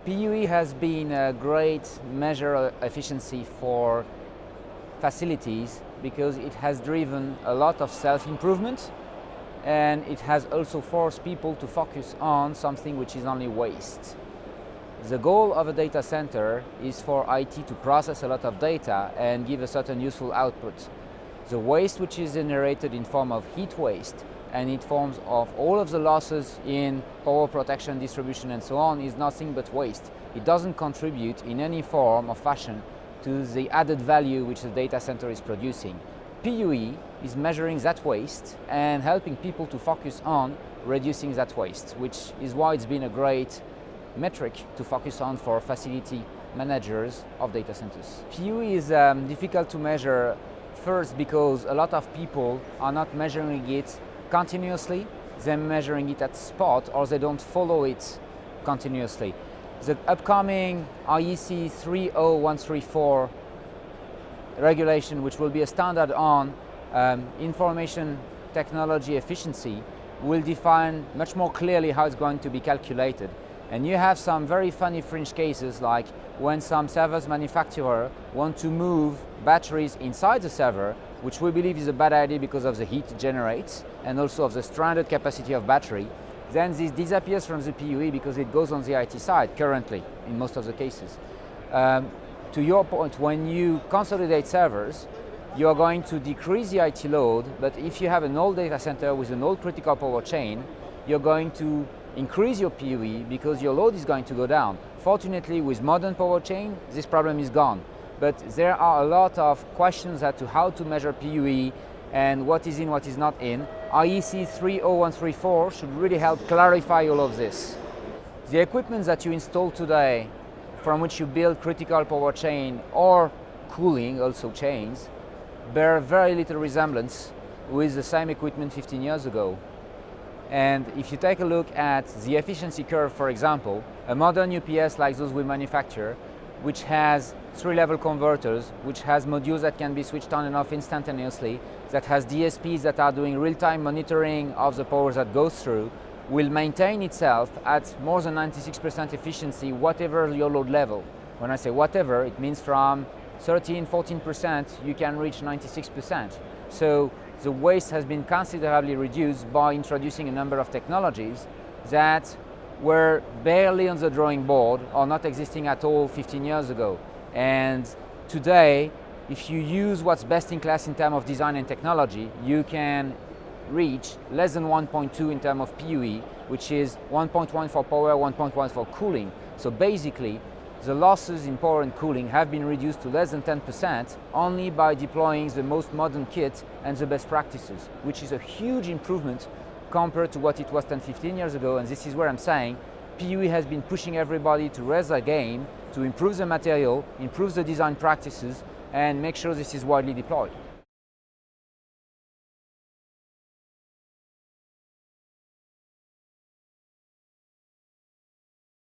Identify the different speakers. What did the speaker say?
Speaker 1: PUE has been a great measure of efficiency for facilities because it has driven a lot of self-improvement, and it has also forced people to focus on something which is only waste. The goal of a data center is for IT to process a lot of data and give a certain useful output. The waste which is generated in form of heat waste and in forms of all of the losses in power protection, distribution and so on is nothing but waste. It doesn't contribute in any form or fashion to the added value which the data center is producing. PUE is measuring that waste and helping people to focus on reducing that waste, which is why it's been a great metric to focus on for facility managers of data centers. PUE is difficult to measure, first because a lot of people are not measuring it continuously, they're measuring it at spot or they don't follow it continuously. The upcoming IEC 30134 regulation, which will be a standard on information technology efficiency, will define much more clearly how it's going to be calculated. And you have some very funny fringe cases, like when some servers manufacturer want to move batteries inside the server, which we believe is a bad idea because of the heat it generates and also of the stranded capacity of battery. Then this disappears from the PUE because it goes on the IT side currently in most of the cases. To your point, when you consolidate servers, you are going to decrease the IT load, but if you have an old data center with an old critical power chain, you're going to increase your PUE because your load is going to go down. Fortunately, with modern power chain, this problem is gone. But there are a lot of questions as to how to measure PUE and what is in, what is not in. IEC 30134 should really help clarify all of this. The equipment that you install today, from which you build critical power chain or cooling, also chains, bear very little resemblance with the same equipment 15 years ago. And if you take a look at the efficiency curve, for example, a modern UPS like those we manufacture, which has 3-level converters, which has modules that can be switched on and off instantaneously, that has DSPs that are doing real-time monitoring of the power that goes through, will maintain itself at more than 96% efficiency, whatever your load level. When I say whatever, it means from 13-14% you can reach 96%. So the waste has been considerably reduced by introducing a number of technologies that were barely on the drawing board or not existing at all 15 years ago. And today, if you use what's best in class in terms of design and technology, you can reach less than 1.2 in terms of PUE, which is 1.1 for power, 1.1 for cooling. So basically, the losses in power and cooling have been reduced to less than 10% only by deploying the most modern kit and the best practices, which is a huge improvement compared to what it was 10-15 years ago. And this is where I'm saying PUE has been pushing everybody to raise their game, to improve the material, improve the design practices, and make sure this is widely deployed.